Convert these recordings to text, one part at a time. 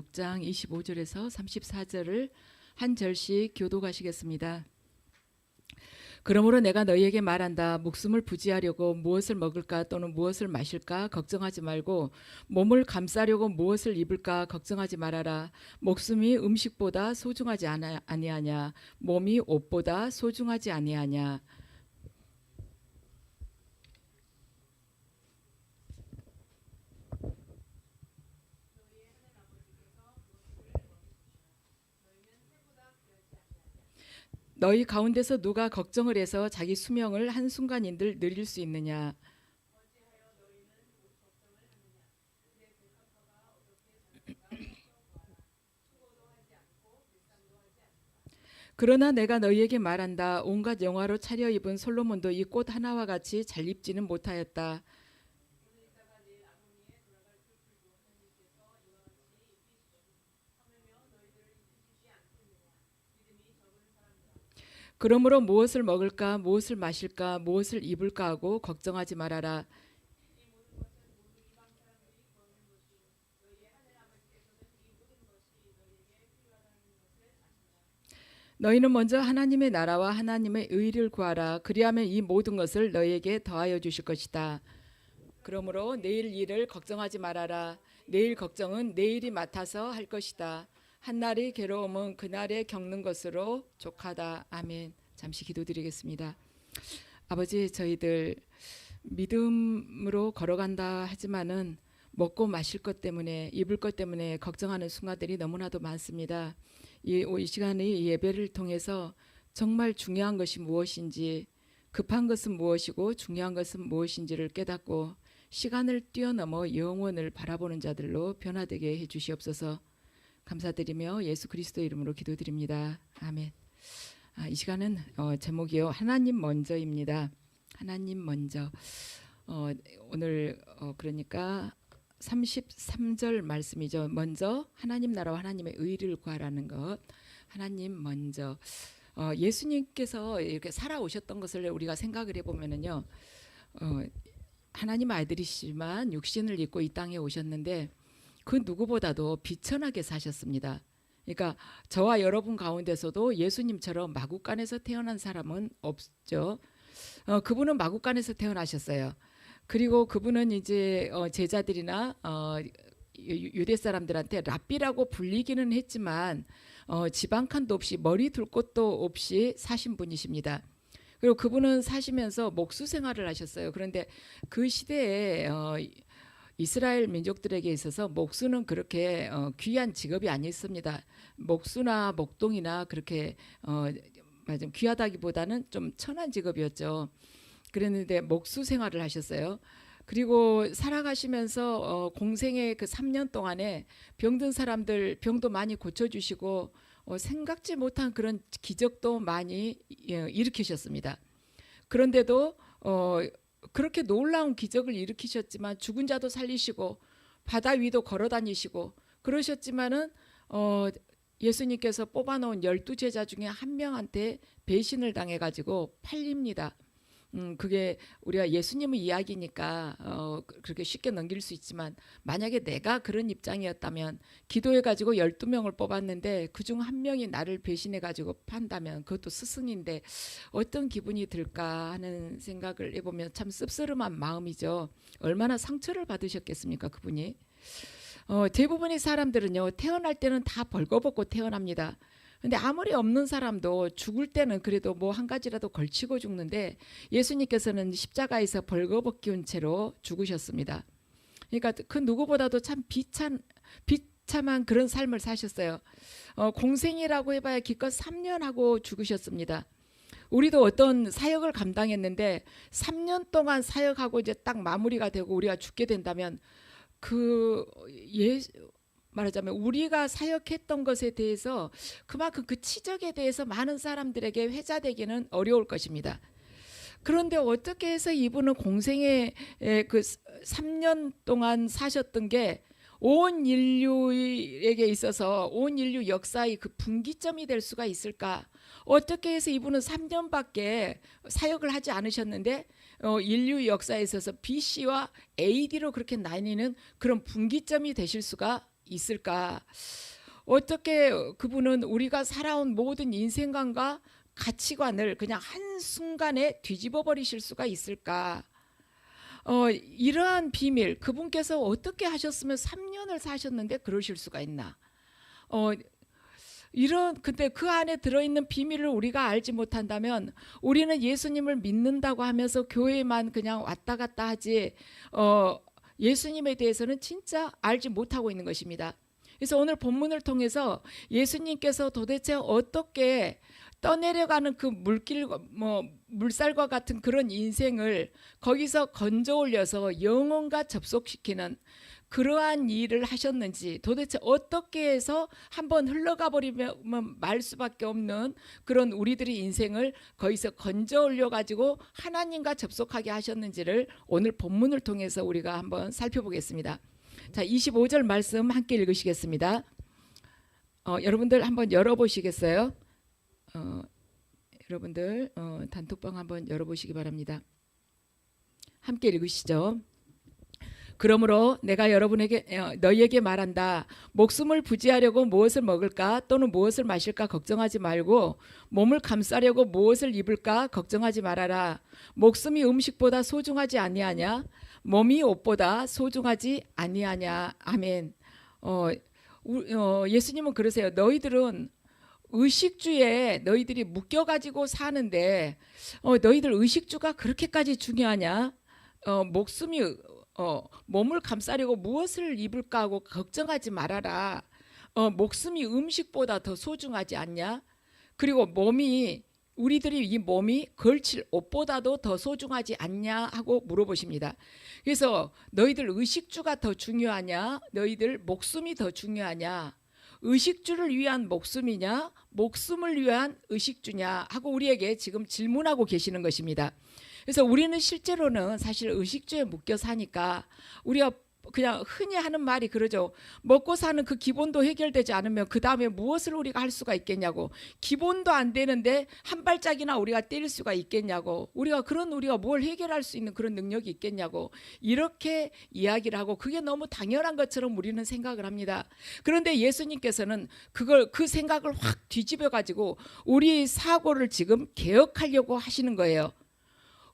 6장 25절에서 34절을 한 절씩 교독하시겠습니다. 그러므로 내가 너희에게 말한다. 목숨을 부지하려고 무엇을 먹을까 또는 무엇을 마실까 걱정하지 말고 몸을 감싸려고 무엇을 입을까 걱정하지 말아라. 목숨이 음식보다 소중하지 아니하냐. 몸이 옷보다 소중하지 아니하냐. 너희 가운데서 누가 걱정을 해서 자기 수명을 한순간인들 늘릴 수 있느냐. 그러나 내가 너희에게 말한다. 온갖 영화로 차려입은 솔로몬도 이 꽃 하나와 같이 잘 입지는 못하였다. 그러므로 무엇을 먹을까 무엇을 마실까 무엇을 입을까 하고 걱정하지 말아라. 너희는 먼저 하나님의 나라와 하나님의 의를 구하라. 그리하면 이 모든 것을 너희에게 더하여 주실 것이다. 그러므로 내일 일을 걱정하지 말아라. 내일 걱정은 내일이 맡아서 할 것이다. 한날의 괴로움은 그날에 겪는 것으로 족하다. 아멘. 잠시 기도드리겠습니다. 아버지, 저희들 믿음으로 걸어간다 하지만은 먹고 마실 것 때문에 입을 것 때문에 걱정하는 순간들이 너무나도 많습니다. 이 시간의 예배를 통해서 정말 중요한 것이 무엇인지, 급한 것은 무엇이고 중요한 것은 무엇인지를 깨닫고 시간을 뛰어넘어 영원을 바라보는 자들로 변화되게 해주시옵소서. 감사드리며 예수 그리스도 이름으로 기도드립니다. 아멘. 이 시간은 제목이요, 하나님 먼저입니다. 하나님 먼저. 오늘 그러니까 33절 말씀이죠. 먼저 하나님 나라와 하나님의 의를 구하라는 것. 하나님 먼저. 예수님께서 이렇게 살아오셨던 것을 우리가 생각을 해보면은요, 하나님 아들이시지만 육신을 입고 이 땅에 오셨는데 그 누구보다도 비천하게 사셨습니다. 그러니까 저와 여러분 가운데서도 예수님처럼 마구간에서 태어난 사람은 없죠. 그분은 마구간에서 태어나셨어요. 그리고 그분은 이제 제자들이나 유대 사람들한테 랍비라고 불리기는 했지만 지방 칸도 없이 머리 둘 곳도 없이 사신 분이십니다. 그리고 그분은 사시면서 목수 생활을 하셨어요. 그런데 그 시대에 이스라엘 민족들에게 있어서 목수는 그렇게 귀한 직업이 아니었습니다. 목수나 목동이나 그렇게 귀하다기보다는 좀 천한 직업이었죠. 그랬는데 목수 생활을 하셨어요. 그리고 살아가시면서 공생의 그 3년 동안에 병든 사람들 병도 많이 고쳐주시고 생각지 못한 그런 기적도 많이 일으키셨습니다. 그런데도 그렇게 놀라운 기적을 일으키셨지만 죽은 자도 살리시고 바다 위도 걸어 다니시고 그러셨지만은 예수님께서 뽑아놓은 12제자 중에 한 명한테 배신을 당해가지고 팔립니다. 그게 우리가 예수님의 이야기니까 그렇게 쉽게 넘길 수 있지만 만약에 내가 그런 입장이었다면 기도해가지고 12명을 뽑았는데 그중 한 명이 나를 배신해가지고 판다면 그것도 스승인데 어떤 기분이 들까 하는 생각을 해보면 참 씁쓸한 마음이죠. 얼마나 상처를 받으셨겠습니까 그분이. 대부분의 사람들은요 태어날 때는 다 벌거벗고 태어납니다. 근데 아무리 없는 사람도 죽을 때는 그래도 뭐 한 가지라도 걸치고 죽는데 예수님께서는 십자가에서 벌거벗기운 채로 죽으셨습니다. 그러니까 그 누구보다도 참 비참한 그런 삶을 사셨어요. 공생이라고 해봐야 기껏 3년 하고 죽으셨습니다. 우리도 어떤 사역을 감당했는데 3년 동안 사역하고 이제 딱 마무리가 되고 우리가 죽게 된다면 말하자면 우리가 사역했던 것에 대해서 그만큼 그 치적에 대해서 많은 사람들에게 회자되기는 어려울 것입니다. 그런데 어떻게 해서 이분은 공생의 그 3년 동안 사셨던 게 온 인류에게 있어서 온 인류 역사의 그 분기점이 될 수가 있을까? 어떻게 해서 이분은 3년밖에 사역을 하지 않으셨는데 인류 역사에 있어서 BC와 AD로 그렇게 나뉘는 그런 분기점이 되실 수가 있을까? 어떻게 그분은 우리가 살아온 모든 인생관과 가치관을 그냥 한순간에 뒤집어 버리실 수가 있을까? 이러한 비밀, 그분께서 어떻게 하셨으면 3년을 사셨는데 그러실 수가 있나? 근데 그 안에 들어있는 비밀을 우리가 알지 못한다면 우리는 예수님을 믿는다고 하면서 교회만 그냥 왔다 갔다 하지, 예수님에 대해서는 진짜 알지 못하고 있는 것입니다. 그래서 오늘 본문을 통해서 예수님께서 도대체 어떻게 떠내려가는 그 물살과 같은 그런 인생을 거기서 건져 올려서 영혼과 접속시키는 그러한 일을 하셨는지, 도대체 어떻게 해서 한번 흘러가 버리면 말 수밖에 없는 그런 우리들의 인생을 거기서 건져 올려 가지고 하나님과 접속하게 하셨는지를 오늘 본문을 통해서 우리가 한번 살펴보겠습니다. 자, 25절 말씀 함께 읽으시겠습니다. 여러분들 한번 열어보시겠어요? 여러분들 단톡방 한번 열어보시기 바랍니다. 함께 읽으시죠. 그러므로 내가 너희에게 말한다. 목숨을 부지하려고 무엇을 먹을까 또는 무엇을 마실까 걱정하지 말고 몸을 감싸려고 무엇을 입을까 걱정하지 말아라. 목숨이 음식보다 소중하지 아니하냐? 몸이 옷보다 소중하지 아니하냐? 아멘. 예수님은 그러세요. 너희들은 의식주에 너희들이 묶여가지고 사는데 너희들 의식주가 그렇게까지 중요하냐? 목숨이 몸을 감싸려고 무엇을 입을까 하고 걱정하지 말아라. 목숨이 음식보다 더 소중하지 않냐? 그리고 우리들이 이 몸이 걸칠 옷보다도 더 소중하지 않냐 하고 물어보십니다. 그래서 너희들 의식주가 더 중요하냐? 너희들 목숨이 더 중요하냐? 의식주를 위한 목숨이냐? 목숨을 위한 의식주냐? 하고 우리에게 지금 질문하고 계시는 것입니다. 그래서 우리는 실제로는 사실 의식주에 묶여 사니까 우리가 그냥 흔히 하는 말이 그러죠. 먹고 사는 그 기본도 해결되지 않으면 그 다음에 무엇을 우리가 할 수가 있겠냐고. 기본도 안 되는데 한 발짝이나 우리가 때릴 수가 있겠냐고. 우리가 뭘 해결할 수 있는 그런 능력이 있겠냐고. 이렇게 이야기를 하고 그게 너무 당연한 것처럼 우리는 생각을 합니다. 그런데 예수님께서는 그 생각을 확 뒤집어 가지고 우리 사고를 지금 개혁하려고 하시는 거예요.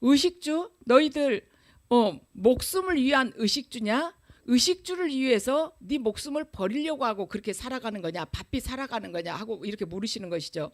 의식주? 너희들 목숨을 위한 의식주냐? 의식주를 위해서 네 목숨을 버리려고 하고 그렇게 살아가는 거냐? 바삐 살아가는 거냐? 하고 이렇게 물으시는 것이죠.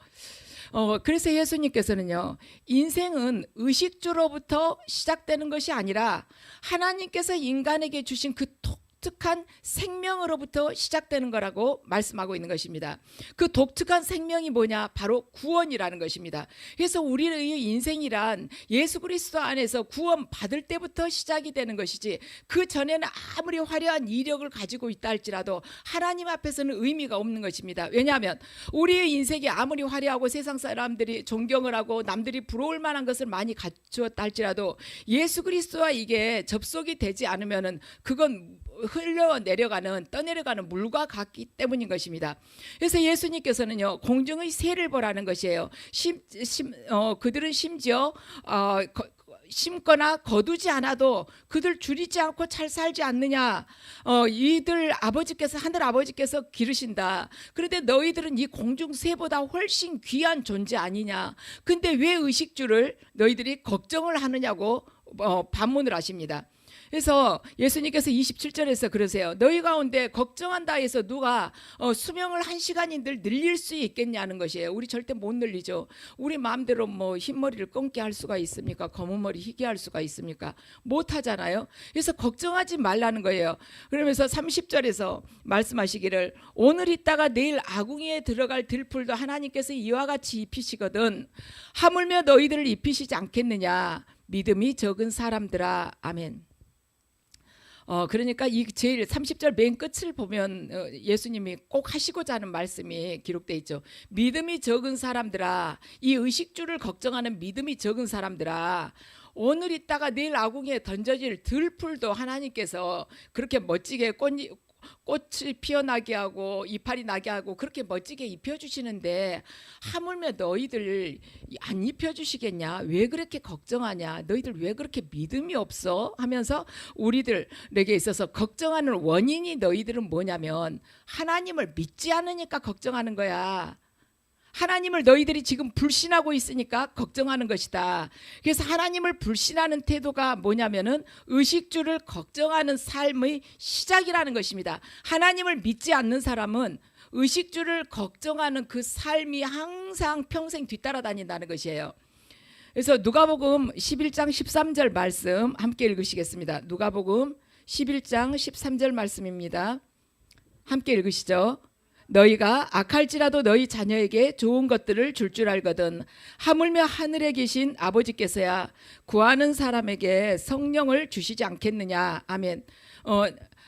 그래서 예수님께서는요, 인생은 의식주로부터 시작되는 것이 아니라 하나님께서 인간에게 주신 그 독특한 생명으로부터 시작되는 거라고 말씀하고 있는 것입니다. 그 독특한 생명이 뭐냐? 바로 구원이라는 것입니다. 그래서 우리의 인생이란 예수 그리스도 안에서 구원 받을 때부터 시작이 되는 것이지, 그 전에는 아무리 화려한 이력을 가지고 있다 할지라도 하나님 앞에서는 의미가 없는 것입니다. 왜냐하면 우리의 인생이 아무리 화려하고 세상 사람들이 존경을 하고 남들이 부러울 만한 것을 많이 갖추었다 할지라도 예수 그리스도와 이게 접속이 되지 않으면은 그건 떠내려가는 물과 같기 때문인 것입니다. 그래서 예수님께서는요, 공중의 새를 보라는 것이에요. 그들은 심지어 심거나 거두지 않아도 그들 줄이지 않고 잘 살지 않느냐? 이들 하늘 아버지께서 기르신다. 그런데 너희들은 이 공중 새보다 훨씬 귀한 존재 아니냐? 근데 왜 의식주를 너희들이 걱정을 하느냐고 반문을 하십니다. 그래서 예수님께서 27절에서 그러세요. 너희 가운데 걱정한다 해서 누가 수명을 1시간인들 늘릴 수 있겠냐는 것이에요. 우리 절대 못 늘리죠. 우리 마음대로 흰머리를 검게 할 수가 있습니까? 검은 머리 희게 할 수가 있습니까? 못 하잖아요. 그래서 걱정하지 말라는 거예요. 그러면서 30절에서 말씀하시기를 오늘 있다가 내일 아궁이에 들어갈 들풀도 하나님께서 이와 같이 입히시거든 하물며 너희들을 입히시지 않겠느냐? 믿음이 적은 사람들아. 아멘. 그러니까 이 제일 30절 맨 끝을 보면 예수님이 꼭 하시고자 하는 말씀이 기록되어 있죠. 믿음이 적은 사람들아, 이 의식주를 걱정하는 믿음이 적은 사람들아, 오늘 있다가 내일 아궁이에 던져질 들풀도 하나님께서 그렇게 멋지게 꽃이 피어나게 하고 이파리 나게 하고 그렇게 멋지게 입혀주시는데 하물며 너희들 안 입혀주시겠냐? 왜 그렇게 걱정하냐? 너희들 왜 그렇게 믿음이 없어? 하면서 우리들에게 있어서 걱정하는 원인이 너희들은 뭐냐면 하나님을 믿지 않으니까 걱정하는 거야. 하나님을 너희들이 지금 불신하고 있으니까 걱정하는 것이다. 그래서 하나님을 불신하는 태도가 뭐냐면은 의식주를 걱정하는 삶의 시작이라는 것입니다. 하나님을 믿지 않는 사람은 의식주를 걱정하는 그 삶이 항상 평생 뒤따라다닌다는 것이에요. 그래서 누가복음 11장 13절 말씀 함께 읽으시겠습니다. 누가복음 11장 13절 말씀입니다. 함께 읽으시죠. 너희가 악할지라도 너희 자녀에게 좋은 것들을 줄 알거든 하물며 하늘에 계신 아버지께서야 구하는 사람에게 성령을 주시지 않겠느냐. 아멘.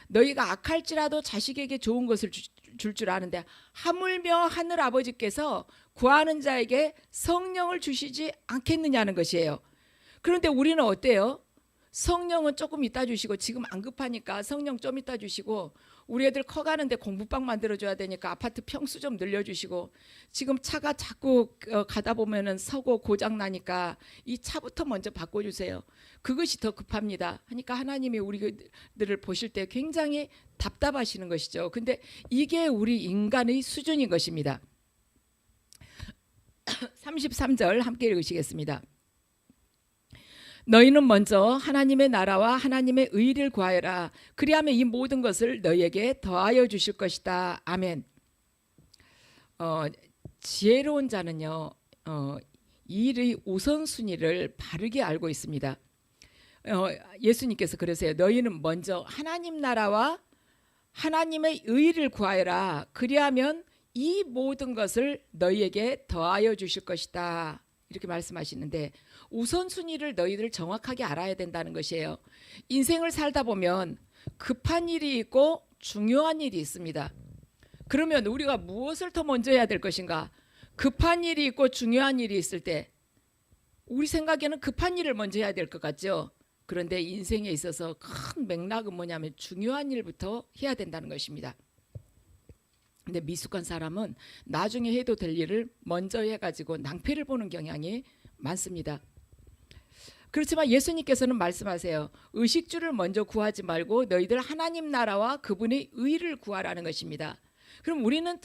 너희가 악할지라도 자식에게 좋은 것을 줄 아는데 하물며 하늘 아버지께서 구하는 자에게 성령을 주시지 않겠느냐는 것이에요. 그런데 우리는 어때요? 성령은 조금 이따 주시고 지금 안 급하니까 성령 좀 이따 주시고 우리 애들 커가는데 공부방 만들어줘야 되니까 아파트 평수 좀 늘려주시고 지금 차가 자꾸 가다 보면은 서고 고장 나니까 이 차부터 먼저 바꿔주세요. 그것이 더 급합니다. 하니까 하나님이 우리들을 보실 때 굉장히 답답하시는 것이죠. 근데 이게 우리 인간의 수준인 것입니다. 33절 함께 읽으시겠습니다. 너희는 먼저 하나님의 나라와 하나님의 의를 구하여라. 그리하면 이 모든 것을 너희에게 더하여 주실 것이다. 아멘. 지혜로운 자는요, 일의 우선순위를 바르게 알고 있습니다. 예수님께서 그러세요. 너희는 먼저 하나님 나라와 하나님의 의를 구하여라. 그리하면 이 모든 것을 너희에게 더하여 주실 것이다. 이렇게 말씀하시는데 우선순위를 너희들 정확하게 알아야 된다는 것이에요. 인생을 살다 보면 급한 일이 있고 중요한 일이 있습니다. 그러면 우리가 무엇을 더 먼저 해야 될 것인가? 급한 일이 있고 중요한 일이 있을 때 우리 생각에는 급한 일을 먼저 해야 될 것 같죠. 그런데 인생에 있어서 큰 맥락은 뭐냐면 중요한 일부터 해야 된다는 것입니다. 근데 미숙한 사람은 나중에 해도 될 일을 먼저 해가지고 낭패를 보는 경향이 많습니다. 그렇지만 예수님께서는 말씀하세요. 의식주를 먼저 구하지 말고 너희들 하나님 나라와 그분의 의를 구하라는 것입니다. 그럼 우리는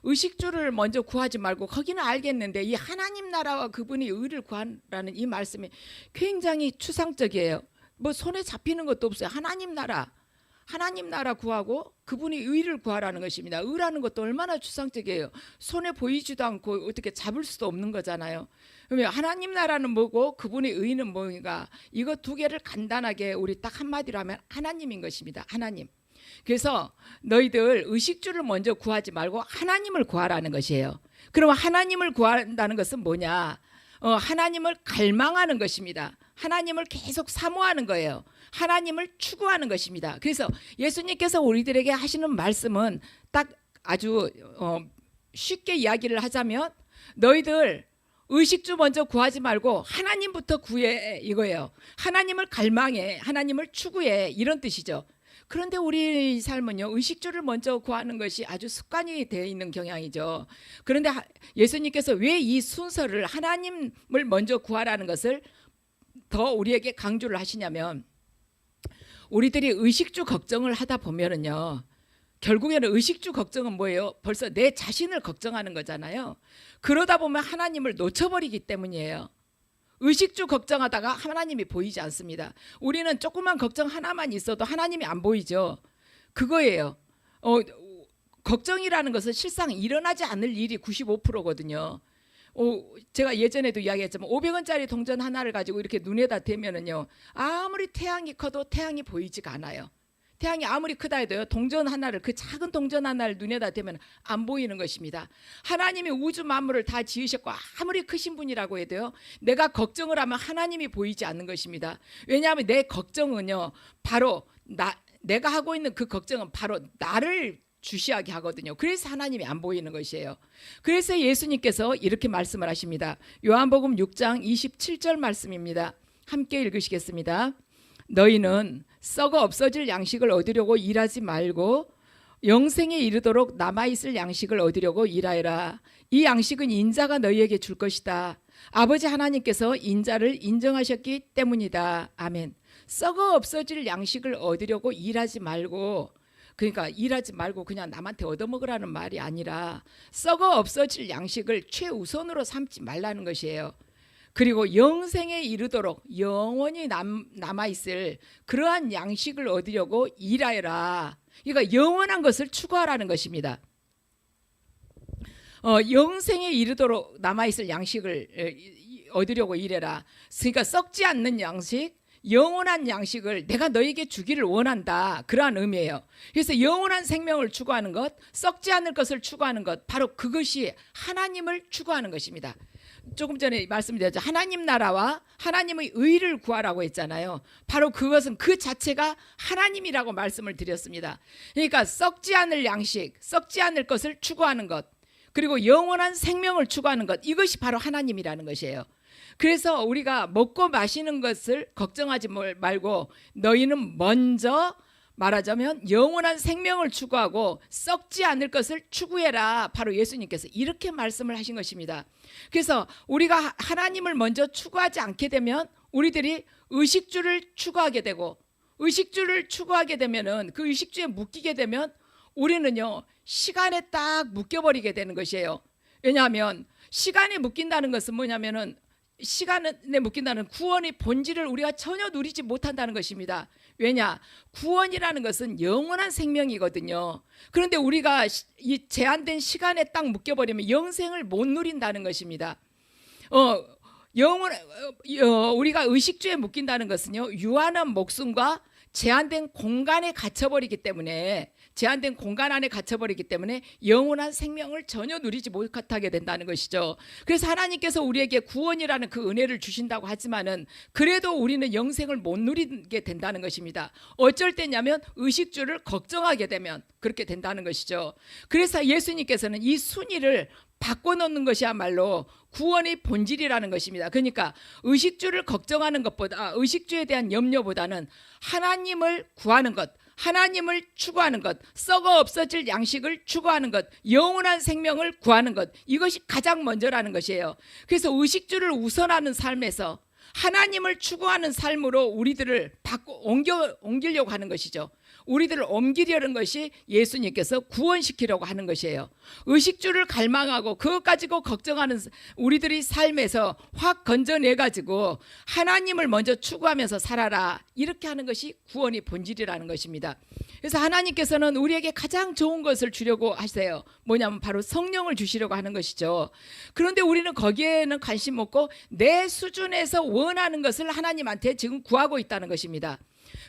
의식주를 먼저 구하지 말고 거기는 알겠는데 이 하나님 나라와 그분의 의를 구하라는 이 말씀이 굉장히 추상적이에요. 뭐 손에 잡히는 것도 없어요. 하나님 나라 구하고 그분이 의를 구하라는 것입니다. 의라는 것도 얼마나 추상적이에요. 손에 보이지도 않고 어떻게 잡을 수도 없는 거잖아요. 그러면 하나님 나라는 뭐고 그분의 의는 뭔가, 이거 두 개를 간단하게 우리 딱 한마디로 하면 하나님인 것입니다. 하나님. 그래서 너희들 의식주를 먼저 구하지 말고 하나님을 구하라는 것이에요. 그럼 하나님을 구한다는 것은 뭐냐? 하나님을 갈망하는 것입니다. 하나님을 계속 사모하는 거예요. 하나님을 추구하는 것입니다. 그래서 예수님께서 우리들에게 하시는 말씀은 딱 아주 쉽게 이야기를 하자면 너희들 의식주 먼저 구하지 말고 하나님부터 구해, 이거예요. 하나님을 갈망해, 하나님을 추구해, 이런 뜻이죠. 그런데 우리 삶은요, 의식주를 먼저 구하는 것이 아주 습관이 되어 있는 경향이죠. 그런데 예수님께서 왜 이 순서를 하나님을 먼저 구하라는 것을 더 우리에게 강조를 하시냐면, 우리들이 의식주 걱정을 하다 보면은요, 결국에는 의식주 걱정은 뭐예요? 벌써 내 자신을 걱정하는 거잖아요. 그러다 보면 하나님을 놓쳐버리기 때문이에요. 의식주 걱정하다가 하나님이 보이지 않습니다. 우리는 조그만 걱정 하나만 있어도 하나님이 안 보이죠. 그거예요. 걱정이라는 것은 실상 일어나지 않을 일이 95%거든요. 제가 예전에도 이야기했지만 500원짜리 동전 하나를 가지고 이렇게 눈에다 대면은요, 아무리 태양이 커도 태양이 보이지가 않아요. 태양이 아무리 크다 해도요, 동전 하나를, 그 작은 동전 하나를 눈에다 대면 안 보이는 것입니다. 하나님이 우주 만물을 다 지으셨고 아무리 크신 분이라고 해도요, 내가 걱정을 하면 하나님이 보이지 않는 것입니다. 왜냐하면 내 걱정은요, 바로 내가 하고 있는 그 걱정은 바로 나를 주시하게 하거든요. 그래서 하나님이 안 보이는 것이에요. 그래서 예수님께서 이렇게 말씀을 하십니다. 요한복음 6장 27절 말씀입니다. 함께 읽으시겠습니다. 너희는 썩어 없어질 양식을 얻으려고 일하지 말고 영생에 이르도록 남아있을 양식을 얻으려고 일하여라. 이 양식은 인자가 너희에게 줄 것이다. 아버지 하나님께서 인자를 인정하셨기 때문이다. 아멘. 썩어 없어질 양식을 얻으려고 일하지 말고, 그러니까 일하지 말고 그냥 남한테 얻어먹으라는 말이 아니라 썩어 없어질 양식을 최우선으로 삼지 말라는 것이에요. 그리고 영생에 이르도록 영원히 남아있을 그러한 양식을 얻으려고 일하여라. 그러니까 영원한 것을 추구하라는 것입니다. 영생에 이르도록 남아있을 양식을 얻으려고 일해라. 그러니까 썩지 않는 양식, 영원한 양식을 내가 너에게 주기를 원한다. 그러한 의미예요. 그래서 영원한 생명을 추구하는 것, 썩지 않을 것을 추구하는 것, 바로 그것이 하나님을 추구하는 것입니다. 조금 전에 말씀드렸죠. 하나님 나라와 하나님의 의를 구하라고 했잖아요. 바로 그것은 그 자체가 하나님이라고 말씀을 드렸습니다. 그러니까 썩지 않을 양식, 썩지 않을 것을 추구하는 것, 그리고 영원한 생명을 추구하는 것, 이것이 바로 하나님이라는 것이에요. 그래서 우리가 먹고 마시는 것을 걱정하지 말고 너희는 먼저 말하자면 영원한 생명을 추구하고 썩지 않을 것을 추구해라. 바로 예수님께서 이렇게 말씀을 하신 것입니다. 그래서 우리가 하나님을 먼저 추구하지 않게 되면 우리들이 의식주를 추구하게 되고, 의식주를 추구하게 되면은 그 의식주에 묶이게 되면 우리는요 시간에 딱 묶여버리게 되는 것이에요. 왜냐하면 시간에 묶인다는 것은 뭐냐면은, 시간에 묶인다는 구원의 본질을 우리가 전혀 누리지 못한다는 것입니다. 왜냐? 구원이라는 것은 영원한 생명이거든요. 그런데 우리가 이 제한된 시간에 딱 묶여버리면 영생을 못 누린다는 것입니다. 우리가 의식주에 묶인다는 것은요 유한한 목숨과 제한된 공간에 갇혀버리기 때문에, 제한된 공간 안에 갇혀버리기 때문에 영원한 생명을 전혀 누리지 못하게 된다는 것이죠. 그래서 하나님께서 우리에게 구원이라는 그 은혜를 주신다고 하지만은 그래도 우리는 영생을 못 누리게 된다는 것입니다. 어쩔 때냐면 의식주를 걱정하게 되면 그렇게 된다는 것이죠. 그래서 예수님께서는 이 순위를 바꿔놓는 것이야말로 구원의 본질이라는 것입니다. 그러니까 의식주를 걱정하는 것보다, 의식주에 대한 염려보다는 하나님을 구하는 것, 하나님을 추구하는 것, 썩어 없어질 양식을 추구하는 것, 영원한 생명을 구하는 것, 이것이 가장 먼저라는 것이에요. 그래서 의식주를 우선하는 삶에서 하나님을 추구하는 삶으로 우리들을 옮기려고 하는 것이죠. 우리들을 옮기려는 것이 예수님께서 구원시키려고 하는 것이에요. 의식주를 갈망하고 그것 가지고 걱정하는 우리들의 삶에서 확 건져내가지고 하나님을 먼저 추구하면서 살아라, 이렇게 하는 것이 구원의 본질이라는 것입니다. 그래서 하나님께서는 우리에게 가장 좋은 것을 주려고 하세요. 뭐냐면 바로 성령을 주시려고 하는 것이죠. 그런데 우리는 거기에는 관심 없고 내 수준에서 원하는 것을 하나님한테 지금 구하고 있다는 것입니다.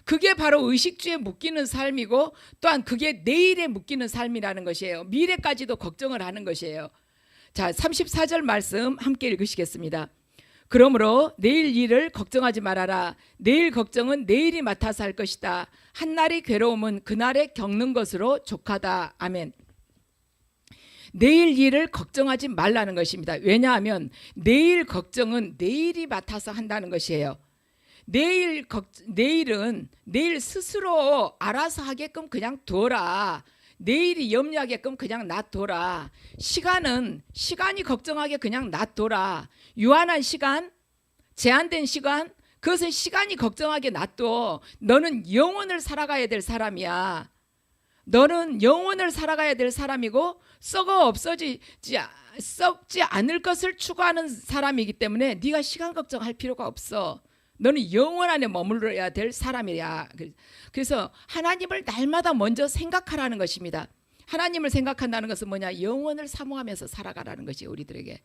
그게 바로 의식주에 묶이는 삶이고, 또한 그게 내일에 묶이는 삶이라는 것이에요. 미래까지도 걱정을 하는 것이에요. 자, 34절 말씀 함께 읽으시겠습니다. 그러므로 내일 일을 걱정하지 말아라. 내일 걱정은 내일이 맡아서 할 것이다. 한날의 괴로움은 그날에 겪는 것으로 족하다. 아멘. 내일 일을 걱정하지 말라는 것입니다. 왜냐하면 내일 걱정은 내일이 맡아서 한다는 것이에요. 내일은 내일 스스로 알아서 하게끔 그냥 둬라. 내일이 염려하게끔 그냥 놔둬라. 시간이 걱정하게 그냥 놔둬라. 유한한 시간, 제한된 시간, 그것은 시간이 걱정하게 놔둬. 너는 영혼을 살아가야 될 사람이야. 너는 영혼을 살아가야 될 사람이고 썩지 않을 것을 추구하는 사람이기 때문에 네가 시간 걱정할 필요가 없어. 너는 영원 안에 머물러야 될 사람이야. 그래서 하나님을 날마다 먼저 생각하라는 것입니다. 하나님을 생각한다는 것은 뭐냐? 영원을 사모하면서 살아가라는 것이 우리들에게.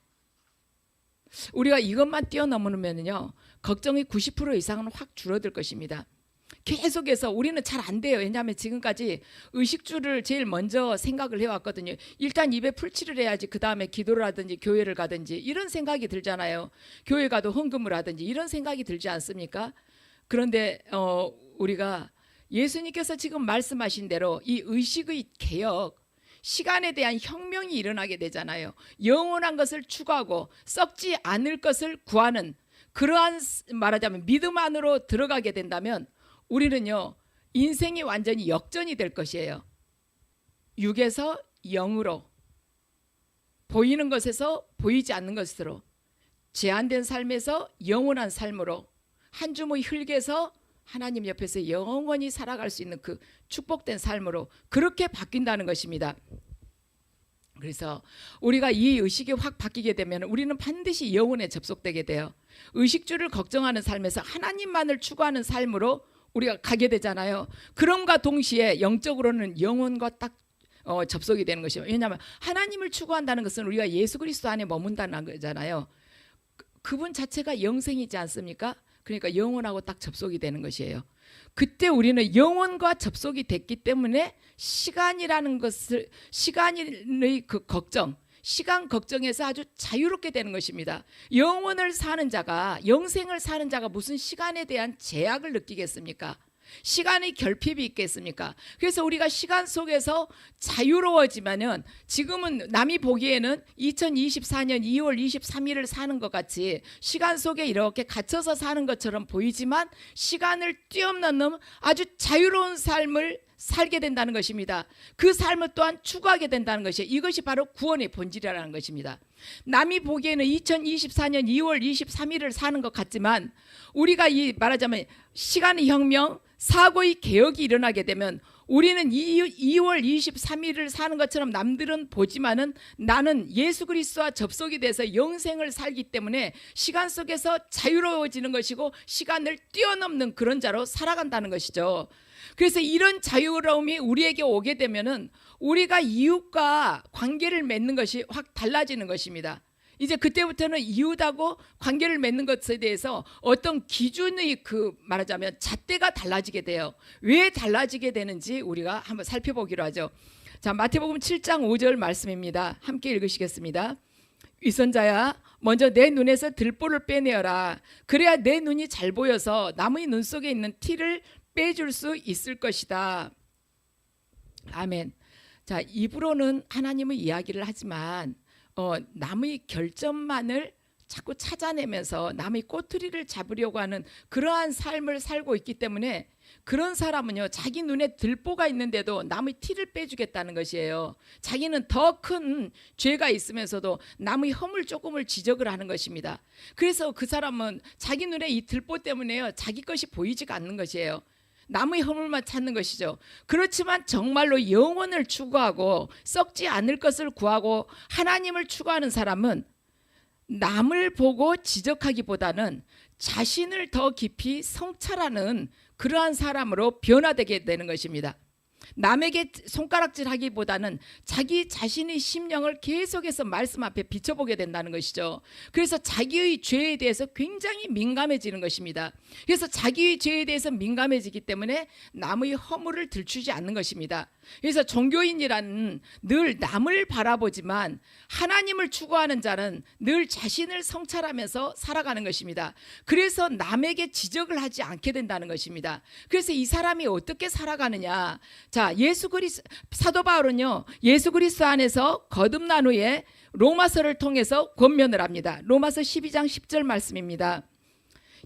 우리가 이것만 뛰어넘으면요 걱정이 90% 이상은 확 줄어들 것입니다. 계속해서 우리는 잘 안 돼요. 왜냐하면 지금까지 의식주를 제일 먼저 생각을 해왔거든요. 일단 입에 풀칠을 해야지 그 다음에 기도를 하든지 교회를 가든지 이런 생각이 들잖아요. 교회 가도 헌금을 하든지 이런 생각이 들지 않습니까? 그런데 우리가 예수님께서 지금 말씀하신 대로 이 의식의 개혁, 시간에 대한 혁명이 일어나게 되잖아요. 영원한 것을 추구하고 썩지 않을 것을 구하는 그러한, 말하자면 믿음 안으로 들어가게 된다면 우리는요 인생이 완전히 역전이 될 것이에요. 육에서 영으로, 보이는 것에서 보이지 않는 것으로, 제한된 삶에서 영원한 삶으로, 한 줌의 흙에서 하나님 옆에서 영원히 살아갈 수 있는 그 축복된 삶으로 그렇게 바뀐다는 것입니다. 그래서 우리가 이 의식이 확 바뀌게 되면 우리는 반드시 영혼에 접속되게 돼요. 의식주를 걱정하는 삶에서 하나님만을 추구하는 삶으로 우리가 가게 되잖아요. 그럼과 동시에 영적으로는 영혼과 딱 접속이 되는 것이죠. 왜냐하면 하나님을 추구한다는 것은 우리가 예수 그리스도 안에 머문다는 거잖아요. 그분 자체가 영생이지 않습니까? 그러니까 영혼하고 딱 접속이 되는 것이에요. 그때 우리는 영혼과 접속이 됐기 때문에 시간이라는 것을, 시간의 그 걱정, 시간 걱정에서 아주 자유롭게 되는 것입니다. 영혼을 사는 자가, 영생을 사는 자가 무슨 시간에 대한 제약을 느끼겠습니까? 시간의 결핍이 있겠습니까? 그래서 우리가 시간 속에서 자유로워지면은, 지금은 남이 보기에는 2024년 2월 23일을 사는 것 같이 시간 속에 이렇게 갇혀서 사는 것처럼 보이지만 시간을 뛰어넘는 아주 자유로운 삶을 살게 된다는 것입니다. 그 삶을 또한 추구하게 된다는 것이에요. 이것이 바로 구원의 본질이라는 것입니다. 남이 보기에는 2024년 2월 23일을 사는 것 같지만 우리가 이 말하자면 시간의 혁명, 사고의 개혁이 일어나게 되면 우리는 2월 23일을 사는 것처럼 남들은 보지만은 나는 예수 그리스도와 접속이 돼서 영생을 살기 때문에 시간 속에서 자유로워지는 것이고 시간을 뛰어넘는 그런 자로 살아간다는 것이죠. 그래서 이런 자유로움이 우리에게 오게 되면은 우리가 이웃과 관계를 맺는 것이 확 달라지는 것입니다. 이제 그때부터는 이웃하고 관계를 맺는 것에 대해서 어떤 기준의 그 말하자면 잣대가 달라지게 돼요. 왜 달라지게 되는지 우리가 한번 살펴보기로 하죠. 자, 마태복음 7장 5절 말씀입니다. 함께 읽으시겠습니다. 위선자야, 먼저 내 눈에서 들보를 빼내어라. 그래야 내 눈이 잘 보여서 남의 눈 속에 있는 티를 빼줄 수 있을 것이다. 아멘. 자, 입으로는 하나님의 이야기를 하지만 남의 결점만을 자꾸 찾아내면서 남의 꼬투리를 잡으려고 하는 그러한 삶을 살고 있기 때문에 그런 사람은요, 자기 눈에 들보가 있는데도 남의 티를 빼주겠다는 것이에요. 자기는 더 큰 죄가 있으면서도 남의 허물 조금을 지적을 하는 것입니다. 그래서 그 사람은 자기 눈에 이 들보 때문에요, 자기 것이 보이지가 않는 것이에요. 남의 허물만 찾는 것이죠. 그렇지만 정말로 영혼을 추구하고 썩지 않을 것을 구하고 하나님을 추구하는 사람은 남을 보고 지적하기보다는 자신을 더 깊이 성찰하는 그러한 사람으로 변화되게 되는 것입니다. 남에게 손가락질하기보다는 자기 자신의 심령을 계속해서 말씀 앞에 비춰보게 된다는 것이죠. 그래서 자기의 죄에 대해서 굉장히 민감해지는 것입니다. 그래서 자기의 죄에 대해서 민감해지기 때문에 남의 허물을 들추지 않는 것입니다. 그래서 종교인이란 늘 남을 바라보지만 하나님을 추구하는 자는 늘 자신을 성찰하면서 살아가는 것입니다. 그래서 남에게 지적을 하지 않게 된다는 것입니다. 그래서 이 사람이 어떻게 살아가느냐. 자, 사도 바울은요, 예수 그리스도 안에서 거듭난 후에 로마서를 통해서 권면을 합니다. 로마서 12장 10절 말씀입니다.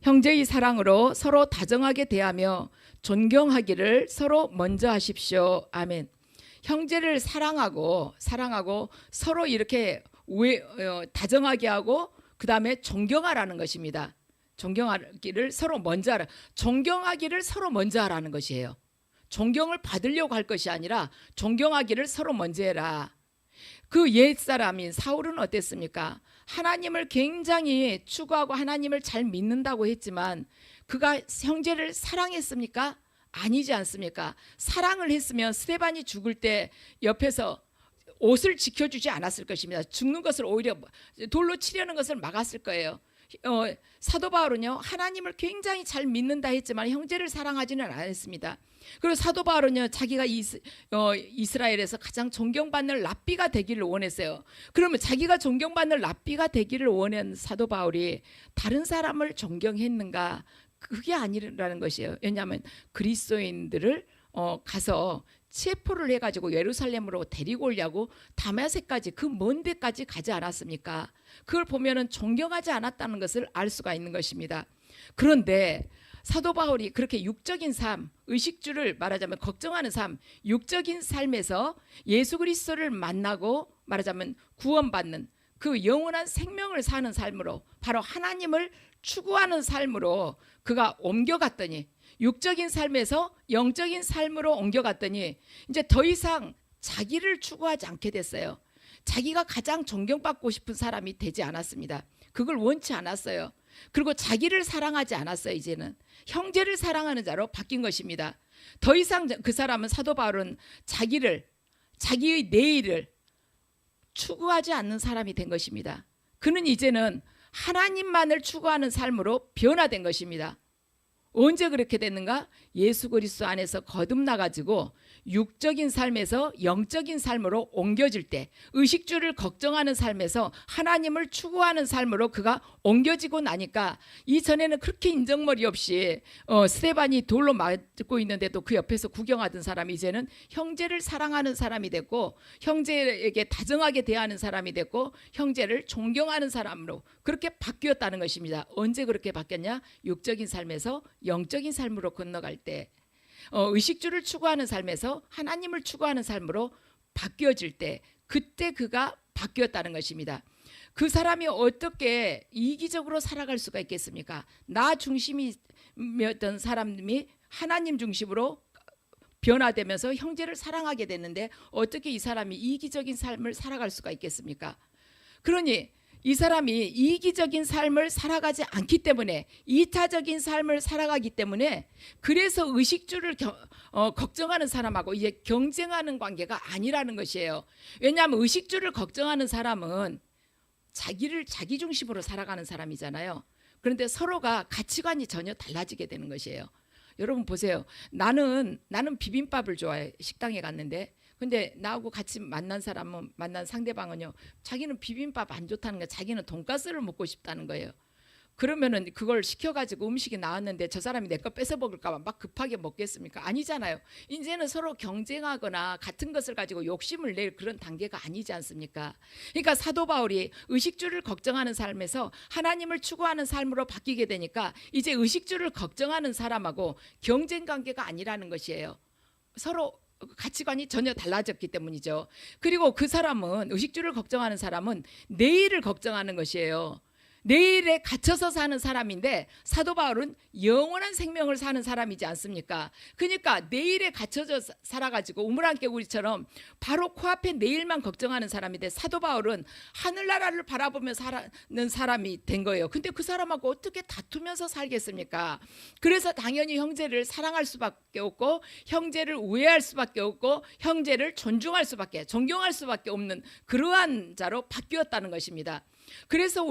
형제의 사랑으로 서로 다정하게 대하며 존경하기를 서로 먼저 하십시오. 아멘. 형제를 사랑하고 서로 이렇게 다정하게 하고 그 다음에 존경하라는 것입니다. 존경하기를 서로 먼저 하라. 존경하기를 서로 먼저 하라는 것이에요. 존경을 받으려고 할 것이 아니라 존경하기를 서로 먼저 해라. 그 옛사람인 사울은 어땠습니까? 하나님을 굉장히 추구하고 하나님을 잘 믿는다고 했지만 그가 형제를 사랑했습니까? 아니지 않습니까? 사랑을 했으면 스데반이 죽을 때 옆에서 옷을 지켜주지 않았을 것입니다. 죽는 것을 오히려 돌로 치려는 것을 막았을 거예요. 사도 바울은요, 하나님을 굉장히 잘 믿는다 했지만 형제를 사랑하지는 않았습니다. 그리고 사도 바울은요, 자기가 이스라엘에서 가장 존경받는 랍비가 되기를 원했어요. 그러면 자기가 존경받는 랍비가 되기를 원한 사도 바울이 다른 사람을 존경했는가? 그게 아니라는 것이에요. 왜냐하면 그리스도인들을 가서 체포를 해가지고 예루살렘으로 데리고 오려고 다메섹까지 그 먼 데까지 가지 않았습니까? 그걸 보면은 존경하지 않았다는 것을 알 수가 있는 것입니다. 그런데 사도 바울이 그렇게 육적인 삶, 의식주를 말하자면 걱정하는 삶, 육적인 삶에서 예수 그리스도를 만나고 말하자면 구원받는 그 영원한 생명을 사는 삶으로, 바로 하나님을 추구하는 삶으로 그가 옮겨갔더니, 육적인 삶에서 영적인 삶으로 옮겨갔더니 이제 더 이상 자기를 추구하지 않게 됐어요. 자기가 가장 존경받고 싶은 사람이 되지 않았습니다. 그걸 원치 않았어요. 그리고 자기를 사랑하지 않았어요. 이제는 형제를 사랑하는 자로 바뀐 것입니다. 더 이상 그 사람은, 사도 바울은 자기의 내일을 추구하지 않는 사람이 된 것입니다. 그는 이제는 하나님만을 추구하는 삶으로 변화된 것입니다. 언제 그렇게 됐는가? 예수 그리스도 안에서 거듭나가지고 육적인 삶에서 영적인 삶으로 옮겨질 때, 의식주를 걱정하는 삶에서 하나님을 추구하는 삶으로 그가 옮겨지고 나니까, 이전에는 그렇게 인정머리 없이 스데반이 돌로 맞고 있는데도 그 옆에서 구경하던 사람이 이제는 형제를 사랑하는 사람이 됐고, 형제에게 다정하게 대하는 사람이 됐고, 형제를 존경하는 사람으로 그렇게 바뀌었다는 것입니다. 언제 그렇게 바뀌었냐? 육적인 삶에서 영적인 삶으로 건너갈 때, 의식주를 추구하는 삶에서 하나님을 추구하는 삶으로 바뀌어질 때, 그때 그가 바뀌었다는 것입니다. 그 사람이 어떻게 이기적으로 살아갈 수가 있겠습니까? 나 중심이었던 사람이 하나님 중심으로 변화되면서 형제를 사랑하게 됐는데, 어떻게 이 사람이 이기적인 삶을 살아갈 수가 있겠습니까? 그러니 이 사람이 이기적인 삶을 살아가지 않기 때문에, 이타적인 삶을 살아가기 때문에, 그래서 의식주를 걱정하는 사람하고 이제 경쟁하는 관계가 아니라는 것이에요. 왜냐하면 의식주를 걱정하는 사람은 자기 중심으로 살아가는 사람이잖아요. 그런데 서로가 가치관이 전혀 달라지게 되는 것이에요. 여러분 보세요. 나는 비빔밥을 좋아해. 식당에 갔는데, 근데 나하고 같이 만난 상대방은요, 자기는 비빔밥 안 좋다는 거예요. 자기는 돈가스를 먹고 싶다는 거예요. 그러면은 그걸 시켜가지고 음식이 나왔는데 저 사람이 내 거 뺏어 먹을까 봐 막 급하게 먹겠습니까? 아니잖아요. 이제는 서로 경쟁하거나 같은 것을 가지고 욕심을 낼 그런 단계가 아니지 않습니까? 그러니까 사도 바울이 의식주를 걱정하는 삶에서 하나님을 추구하는 삶으로 바뀌게 되니까, 이제 의식주를 걱정하는 사람하고 경쟁 관계가 아니라는 것이에요. 서로 가치관이 전혀 달라졌기 때문이죠. 그리고 그 사람은, 의식주를 걱정하는 사람은 내일을 걱정하는 것이에요. 내일에 갇혀서 사는 사람인데, 사도 바울은 영원한 생명을 사는 사람이지 않습니까? 그러니까 내일에 갇혀져 살아가지고 우물안개구리처럼 바로 코앞에 내일만 걱정하는 사람인데, 사도 바울은 하늘나라를 바라보며 사는 사람이 된 거예요. 근데 그 사람하고 어떻게 다투면서 살겠습니까? 그래서 당연히 형제를 사랑할 수밖에 없고, 형제를 우애할 수밖에 없고, 형제를 존경할 수밖에 없는 그러한 자로 바뀌었다는 것입니다. 그래서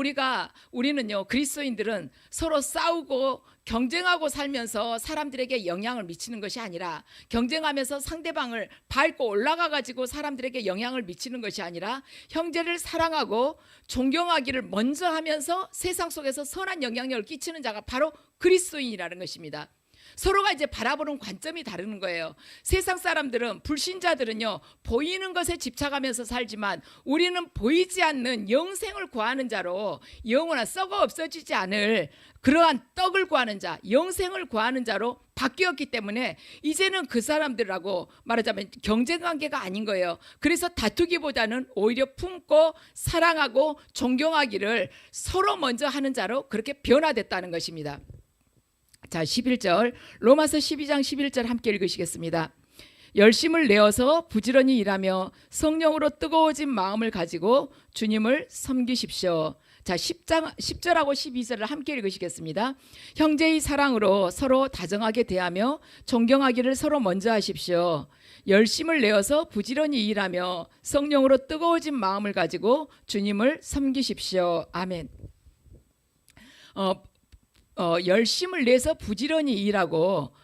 우리는요, 그리스도인들은 서로 싸우고 경쟁하고 살면서 사람들에게 영향을 미치는 것이 아니라, 경쟁하면서 상대방을 밟고 올라가 가지고 사람들에게 영향을 미치는 것이 아니라, 형제를 사랑하고 존경하기를 먼저 하면서 세상 속에서 선한 영향력을 끼치는 자가 바로 그리스도인이라는 것입니다. 서로가 이제 바라보는 관점이 다르는 거예요. 세상 사람들은, 불신자들은요, 보이는 것에 집착하면서 살지만, 우리는 보이지 않는 영생을 구하는 자로, 영원한 썩어 없어지지 않을 그러한 떡을 구하는 자, 영생을 구하는 자로 바뀌었기 때문에, 이제는 그 사람들하고 말하자면 경쟁 관계가 아닌 거예요. 그래서 다투기보다는 오히려 품고 사랑하고 존경하기를 서로 먼저 하는 자로 그렇게 변화됐다는 것입니다. 자, 11절, 로마서 12장 11절 함께 읽으시겠습니다. 열심을 내어서 부지런히 일하며 성령으로 뜨거워진 마음을 가지고 주님을 섬기십시오. 자, 10절하고 12절을 함께 읽으시겠습니다. 형제의 사랑으로 서로 다정하게 대하며 존경하기를 서로 먼저 하십시오. 열심을 내어서 부지런히 일하며 성령으로 뜨거워진 마음을 가지고 주님을 섬기십시오. 아멘. 열심을 내서 부지런히 일하고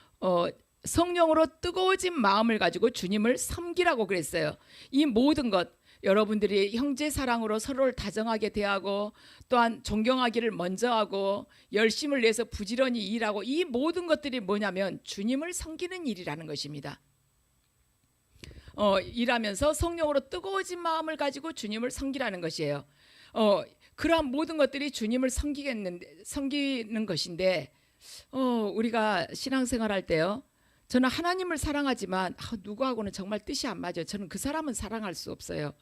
성령으로 뜨거워진 마음을 가지고 주님을 섬기라고 그랬어요. 이 모든 것, 여러분들이 형제 사랑으로 서로를 다정하게 대하고, 또한 존경하기를 먼저 하고, 열심을 내서 부지런히 일하고, 이 모든 것들이 뭐냐면 주님을 섬기는 일이라는 것입니다. 일하면서 성령으로 뜨거워진 마음을 가지고 주님을 섬기라는 것이에요. 그러한 모든 것들이 주님을 섬기는 것인데, 우리가 신앙생활할 때요. 저는 하나님을 사랑하지만 누구하고는 정말 뜻이 안 맞아요. 저는 그 사람은 사랑할 수 없어요.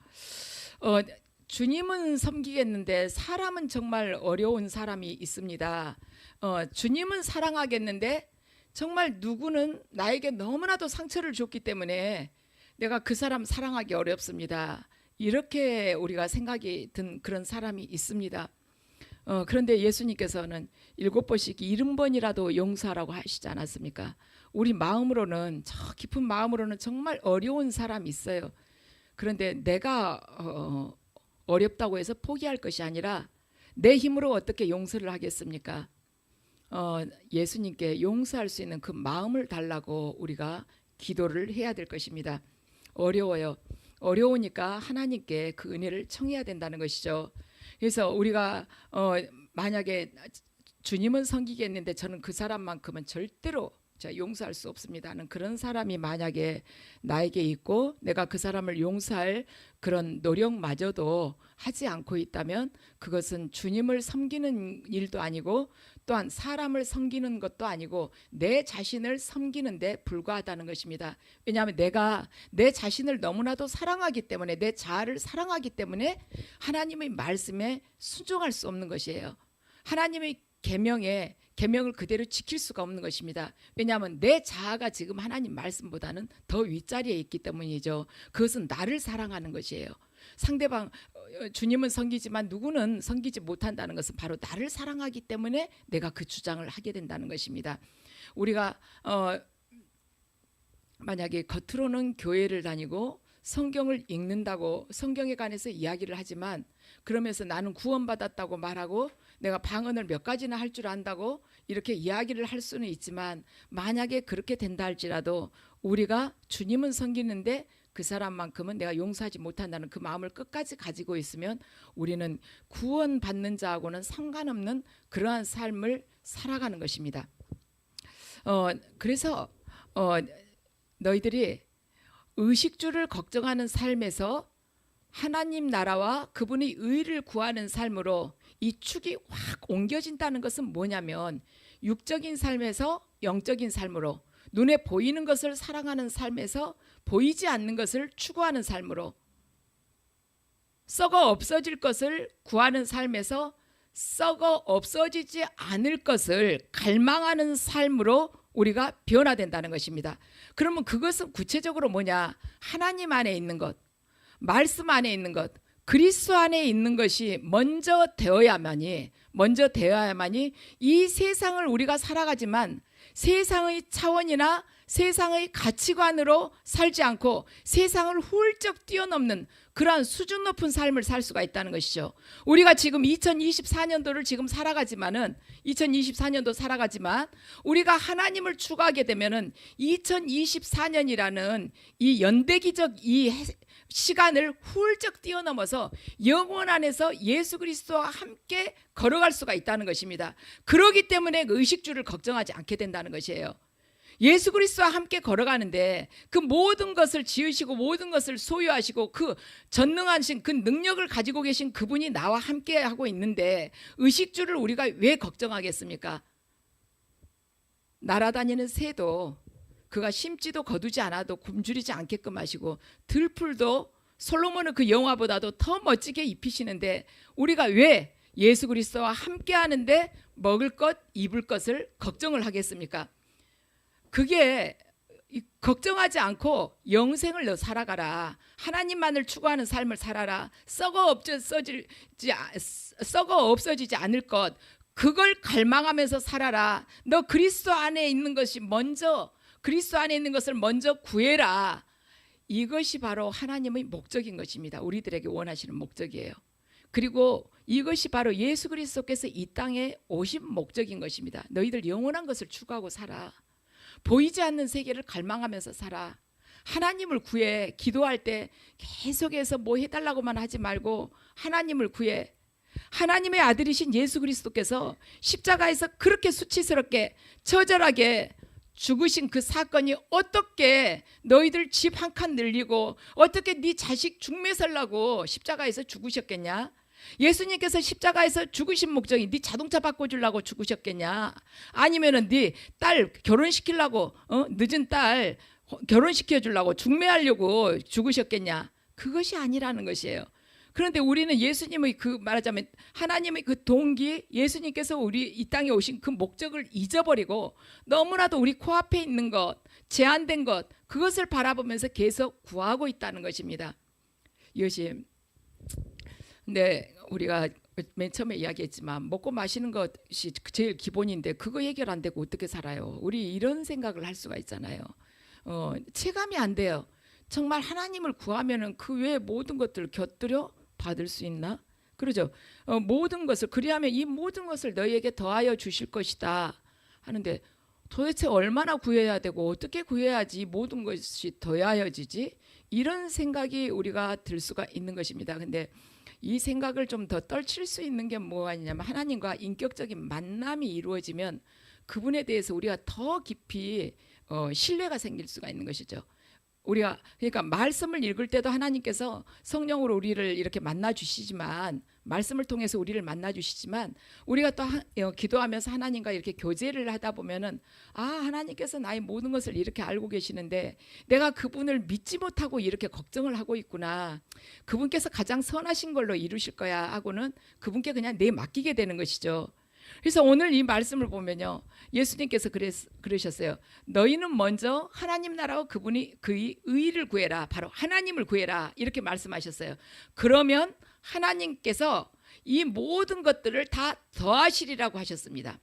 어, 주님은 섬기겠는데 사람은 정말 어려운 사람이 있습니다. 주님은 사랑하겠는데 정말 누구는 나에게 너무나도 상처를 줬기 때문에 내가 그 사람 사랑하기 어렵습니다. 이렇게 우리가 생각이 든 그런 사람이 있습니다. 그런데 예수님께서는 7번씩 70번이라도 용서하라고 하시지 않았습니까? 우리 마음으로는, 저 깊은 마음으로는 정말 어려운 사람이 있어요. 그런데 내가 어렵다고 해서 포기할 것이 아니라 내 힘으로 어떻게 용서를 하겠습니까? 예수님께 용서할 수 있는 그 마음을 달라고 우리가 기도를 해야 될 것입니다. 어려워요. 어려우니까 하나님께 그 은혜를 청해야 된다는 것이죠. 그래서 우리가 만약에 주님은 섬기겠는데 저는 그 사람만큼은 절대로 용서할 수 없습니다는 그런 사람이 만약에 나에게 있고 내가 그 사람을 용서할 그런 노력마저도 하지 않고 있다면 그것은 주님을 섬기는 일도 아니고 또한 사람을 섬기는 것도 아니고 내 자신을 섬기는 데 불과하다는 것입니다. 왜냐하면 내가 내 자신을 너무나도 사랑하기 때문에, 내 자아를 사랑하기 때문에 하나님의 말씀에 순종할 수 없는 것이에요. 하나님의 계명을 그대로 지킬 수가 없는 것입니다. 왜냐하면 내 자아가 지금 하나님 말씀보다는 더 윗자리에 있기 때문이죠. 그것은 나를 사랑하는 것이에요. 상대방 주님은 섬기지만 누구는 섬기지 못한다는 것은 바로 나를 사랑하기 때문에 내가 그 주장을 하게 된다는 것입니다. 우리가 만약에 겉으로는 교회를 다니고 성경을 읽는다고 성경에 관해서 이야기를 하지만 그러면서 나는 구원받았다고 말하고 내가 방언을 몇 가지나 할 줄 안다고 이렇게 이야기를 할 수는 있지만 만약에 그렇게 된다 할지라도 우리가 주님은 섬기는데 그 사람만큼은 내가 용서하지 못한다는 그 마음을 끝까지 가지고 있으면 우리는 구원받는 자하고는 상관없는 그러한 삶을 살아가는 것입니다. 그래서 너희들이 의식주를 걱정하는 삶에서 하나님 나라와 그분의 의를 구하는 삶으로 이 축이 확 옮겨진다는 것은 뭐냐면 육적인 삶에서 영적인 삶으로, 눈에 보이는 것을 사랑하는 삶에서 보이지 않는 것을 추구하는 삶으로, 썩어 없어질 것을 구하는 삶에서 썩어 없어지지 않을 것을 갈망하는 삶으로 우리가 변화된다는 것입니다. 그러면 그것은 구체적으로 뭐냐? 하나님 안에 있는 것, 말씀 안에 있는 것, 그리스도 안에 있는 것이 먼저 되어야만이 이 세상을 우리가 살아가지만 세상의 차원이나 세상의 가치관으로 살지 않고 세상을 훌쩍 뛰어넘는 그러한 수준 높은 삶을 살 수가 있다는 것이죠. 우리가 지금 2024년도를 지금 살아가지만 우리가 하나님을 추구하게 되면은 2024년이라는 이 연대기적 이 시간을 훌쩍 뛰어넘어서 영원 안에서 예수 그리스도와 함께 걸어갈 수가 있다는 것입니다. 그렇기 때문에 그 의식주를 걱정하지 않게 된다는 것이에요. 예수 그리스도와 함께 걸어가는데 그 모든 것을 지으시고 모든 것을 소유하시고 그 전능하신 그 능력을 가지고 계신 그분이 나와 함께 하고 있는데 의식주를 우리가 왜 걱정하겠습니까? 날아다니는 새도 그가 심지도 거두지 않아도 굶주리지 않게끔 하시고 들풀도 솔로몬은 그 영화보다도 더 멋지게 입히시는데 우리가 왜 예수 그리스도와 함께 하는데 먹을 것, 입을 것을 걱정을 하겠습니까? 그게 걱정하지 않고 영생을 너 살아가라. 하나님만을 추구하는 삶을 살아라. 썩어 없어지지 않을 것, 그걸 갈망하면서 살아라. 너 그리스도 안에 있는 것이 그리스도 안에 있는 것을 먼저 구해라. 이것이 바로 하나님의 목적인 것입니다. 우리들에게 원하시는 목적이에요. 그리고 이것이 바로 예수 그리스도께서 이 땅에 오신 목적인 것입니다. 너희들 영원한 것을 추구하고 살아. 보이지 않는 세계를 갈망하면서 살아. 하나님을 구해. 기도할 때 계속해서 뭐 해달라고만 하지 말고 하나님을 구해. 하나님의 아들이신 예수 그리스도께서 십자가에서 그렇게 수치스럽게 처절하게 죽으신 그 사건이 어떻게 너희들 집 한 칸 늘리고 어떻게 네 자식 중매 살라고 십자가에서 죽으셨겠냐? 예수님께서 십자가에서 죽으신 목적이 네 자동차 바꿔주려고 죽으셨겠냐? 아니면은 네 딸 결혼시키려고 늦은 딸 결혼시켜주려고 중매하려고 죽으셨겠냐? 그것이 아니라는 것이에요. 그런데 우리는 예수님의 그 말하자면 하나님의 그 동기, 예수님께서 우리 이 땅에 오신 그 목적을 잊어버리고 너무나도 우리 코앞에 있는 것, 제한된 것, 그것을 바라보면서 계속 구하고 있다는 것입니다. 이것이 근데 우리가 맨 처음에 이야기했지만 먹고 마시는 것이 제일 기본인데 그거 해결 안 되고 어떻게 살아요? 우리 이런 생각을 할 수가 있잖아요. 체감이 안 돼요. 정말 하나님을 구하면은 그 외의 모든 것들을 곁들여 받을 수 있나? 그러죠. 모든 것을 그리하면 이 모든 것을 너희에게 더하여 주실 것이다 하는데 도대체 얼마나 구해야 되고 어떻게 구해야지 모든 것이 더하여지지? 이런 생각이 우리가 들 수가 있는 것입니다. 근데 이 생각을 좀 더 떨칠 수 있는 게 뭐가 있냐면 하나님과 인격적인 만남이 이루어지면 그분에 대해서 우리가 더 깊이 신뢰가 생길 수가 있는 것이죠. 우리가 그러니까 말씀을 읽을 때도 하나님께서 성령으로 우리를 이렇게 만나 주시지만 말씀을 통해서 우리를 만나 주시지만 우리가 또 기도하면서 하나님과 이렇게 교제를 하다 보면은 하나님께서 나의 모든 것을 이렇게 알고 계시는데 내가 그분을 믿지 못하고 이렇게 걱정을 하고 있구나. 그분께서 가장 선하신 걸로 이루실 거야 하고는 그분께 그냥 맡기게 되는 것이죠. 그래서 오늘 이 말씀을 보면요, 예수님께서 그러셨어요. 너희는 먼저 하나님 나라와 그의 의를 구해라. 바로 하나님을 구해라. 이렇게 말씀하셨어요. 그러면 하나님께서 이 모든 것들을 다 더하시리라고 하셨습니다.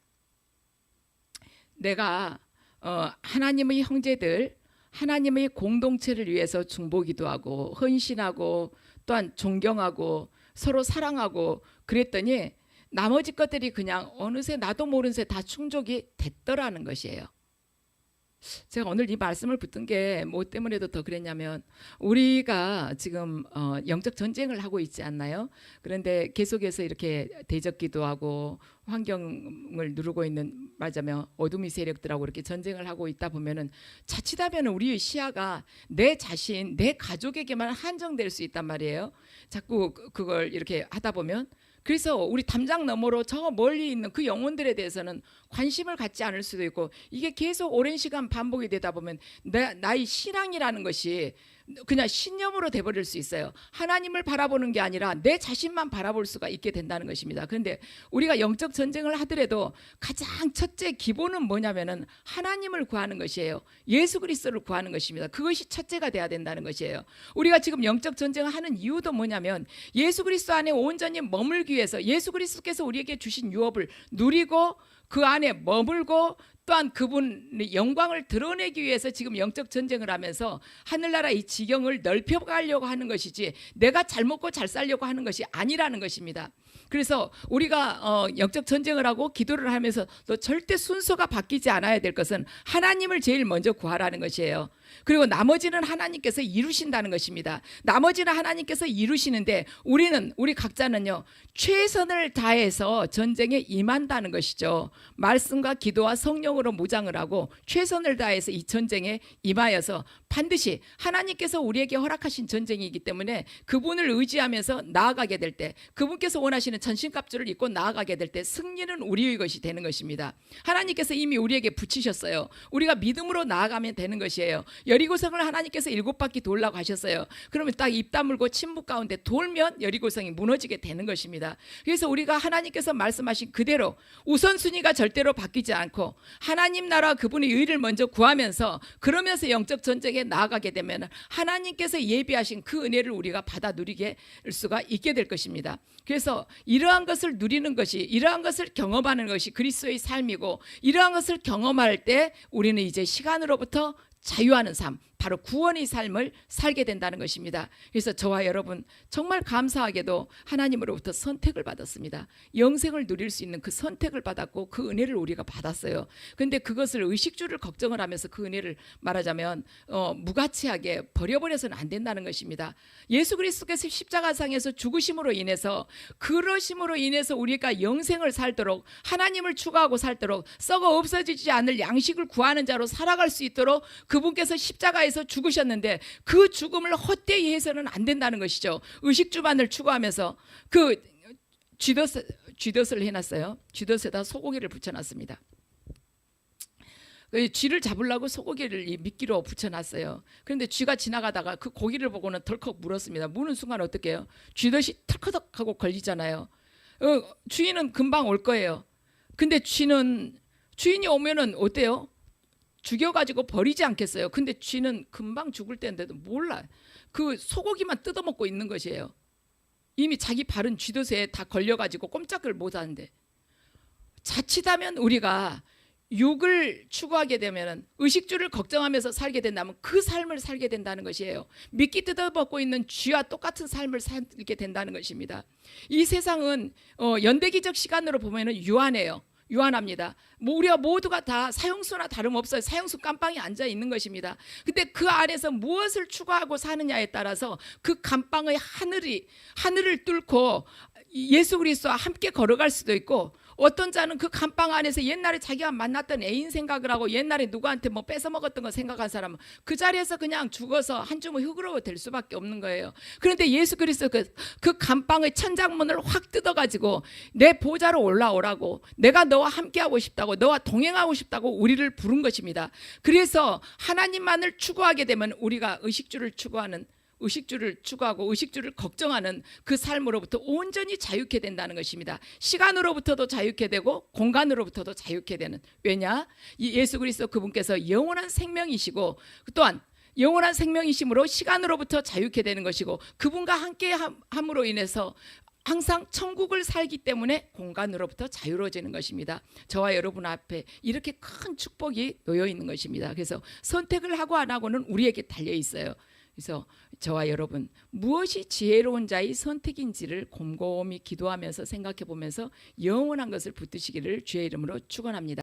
내가 하나님의 형제들, 하나님의 공동체를 위해서 중보기도 하고 헌신하고 또한 존경하고 서로 사랑하고 그랬더니 나머지 것들이 그냥 어느새 나도 모른 새 다 충족이 됐더라는 것이에요. 제가 오늘 이 말씀을 붙든 게 뭐 때문에도 더 그랬냐면 우리가 지금 영적 전쟁을 하고 있지 않나요? 그런데 계속해서 이렇게 대적기도 하고 환경을 누르고 있는 말하자면 어둠의 세력들하고 이렇게 전쟁을 하고 있다 보면은 자칫하면 우리의 시야가 내 자신, 내 가족에게만 한정될 수 있단 말이에요. 자꾸 그걸 이렇게 하다 보면 그래서 우리 담장 너머로 저 멀리 있는 그 영혼들에 대해서는 관심을 갖지 않을 수도 있고 이게 계속 오랜 시간 반복이 되다 보면 나의 신앙이라는 것이 그냥 신념으로 돼버릴 수 있어요. 하나님을 바라보는 게 아니라 내 자신만 바라볼 수가 있게 된다는 것입니다. 그런데 우리가 영적 전쟁을 하더라도 가장 첫째 기본은 뭐냐면은 하나님을 구하는 것이에요. 예수 그리스도를 구하는 것입니다. 그것이 첫째가 돼야 된다는 것이에요. 우리가 지금 영적 전쟁을 하는 이유도 뭐냐면 예수 그리스도 안에 온전히 머물기 위해서 예수 그리스도께서 우리에게 주신 유업을 누리고 그 안에 머물고 또한 그분의 영광을 드러내기 위해서 지금 영적 전쟁을 하면서 하늘나라 이 지경을 넓혀가려고 하는 것이지 내가 잘 먹고 잘 살려고 하는 것이 아니라는 것입니다. 그래서 우리가 영적 전쟁을 하고 기도를 하면서 또 절대 순서가 바뀌지 않아야 될 것은 하나님을 제일 먼저 구하라는 것이에요. 그리고 나머지는 하나님께서 이루신다는 것입니다. 나머지는 하나님께서 이루시는데 우리 각자는요 최선을 다해서 전쟁에 임한다는 것이죠. 말씀과 기도와 성령으로 무장을 하고 최선을 다해서 이 전쟁에 임하여서 반드시 하나님께서 우리에게 허락하신 전쟁이기 때문에 그분을 의지하면서 나아가게 될 때 그분께서 원하시는 전신갑주를 입고 나아가게 될 때 승리는 우리의 것이 되는 것입니다. 하나님께서 이미 우리에게 붙이셨어요. 우리가 믿음으로 나아가면 되는 것이에요. 여리고성을 하나님께서 7바퀴 돌라고 하셨어요. 그러면 딱 입 다물고 침묵 가운데 돌면 여리고성이 무너지게 되는 것입니다. 그래서 우리가 하나님께서 말씀하신 그대로 우선순위가 절대로 바뀌지 않고 하나님 나라 그분의 의를 먼저 구하면서 그러면서 영적 전쟁에 나아가게 되면 하나님께서 예비하신 그 은혜를 우리가 받아 누리게 할 수가 있게 될 것입니다. 그래서 이러한 것을 누리는 것이 이러한 것을 경험하는 것이 그리스도의 삶이고 이러한 것을 경험할 때 우리는 이제 시간으로부터 자유하는 삶, 바로 구원의 삶을 살게 된다는 것입니다. 그래서 저와 여러분 정말 감사하게도 하나님으로부터 선택을 받았습니다. 영생을 누릴 수 있는 그 선택을 받았고 그 은혜를 우리가 받았어요. 그런데 그것을 의식주를 걱정을 하면서 그 은혜를 말하자면 무가치하게 버려버려서는 안 된다는 것입니다. 예수 그리스도께서 십자가상에서 죽으심으로 인해서 그러심으로 인해서 우리가 영생을 살도록 하나님을 추구하고 살도록 썩어 없어지지 않을 양식을 구하는 자로 살아갈 수 있도록 그분께서 십자가에서 죽으셨는데 그 죽음을 헛되이 해서는 안 된다는 것이죠. 의식주만을 추구하면서 그 쥐덫을 해놨어요. 쥐덫에다 소고기를 붙여놨습니다. 쥐를 잡으려고 소고기를 이 미끼로 붙여놨어요. 그런데 쥐가 지나가다가 그 고기를 보고는 덜컥 물었습니다. 무는 순간 어떻게 해요? 쥐덫이 털커덕하고 걸리잖아요. 주인은 금방 올 거예요. 근데 주인이 오면은 어때요? 죽여가지고 버리지 않겠어요. 근데 쥐는 금방 죽을 때인데도 몰라. 그 소고기만 뜯어먹고 있는 것이에요. 이미 자기 발은 쥐덫에 다 걸려가지고 꼼짝을 못하는데, 자칫하면 우리가 육을 추구하게 되면 의식주를 걱정하면서 살게 된다면 그 삶을 살게 된다는 것이에요. 미끼 뜯어먹고 있는 쥐와 똑같은 삶을 살게 된다는 것입니다. 이 세상은 연대기적 시간으로 보면 유한해요. 유한합니다. 우리가 모두가 다 사형수나 다름없어요. 사형수 감방에 앉아 있는 것입니다. 근데 그 안에서 무엇을 추구하고 사느냐에 따라서 그 감방의 하늘을 뚫고 예수 그리스도와 함께 걸어갈 수도 있고, 어떤 자는 그 감방 안에서 옛날에 자기가 만났던 애인 생각을 하고 옛날에 누구한테 뭐 뺏어 먹었던 거 생각한 사람은 그 자리에서 그냥 죽어서 한 주먹 흙으로 될 수밖에 없는 거예요. 그런데 예수 그리스도 그 감방의 천장문을 확 뜯어가지고 내 보좌로 올라오라고, 내가 너와 함께하고 싶다고, 너와 동행하고 싶다고 우리를 부른 것입니다. 그래서 하나님만을 추구하게 되면 우리가 의식주를 추구하고 의식주를 걱정하는 그 삶으로부터 온전히 자유케 된다는 것입니다. 시간으로부터도 자유케 되고 공간으로부터도 자유케 되는. 왜냐? 이 예수 그리스도 그분께서 영원한 생명이시고, 또한 영원한 생명이심으로 시간으로부터 자유케 되는 것이고, 그분과 함께 함으로 인해서 항상 천국을 살기 때문에 공간으로부터 자유로워지는 것입니다. 저와 여러분 앞에 이렇게 큰 축복이 놓여 있는 것입니다. 그래서 선택을 하고 안 하고는 우리에게 달려 있어요. 그래서 저와 여러분, 무엇이 지혜로운 자의 선택인지를 곰곰이 기도하면서 생각해 보면서 영원한 것을 붙드시기를 주의 이름으로 축원합니다.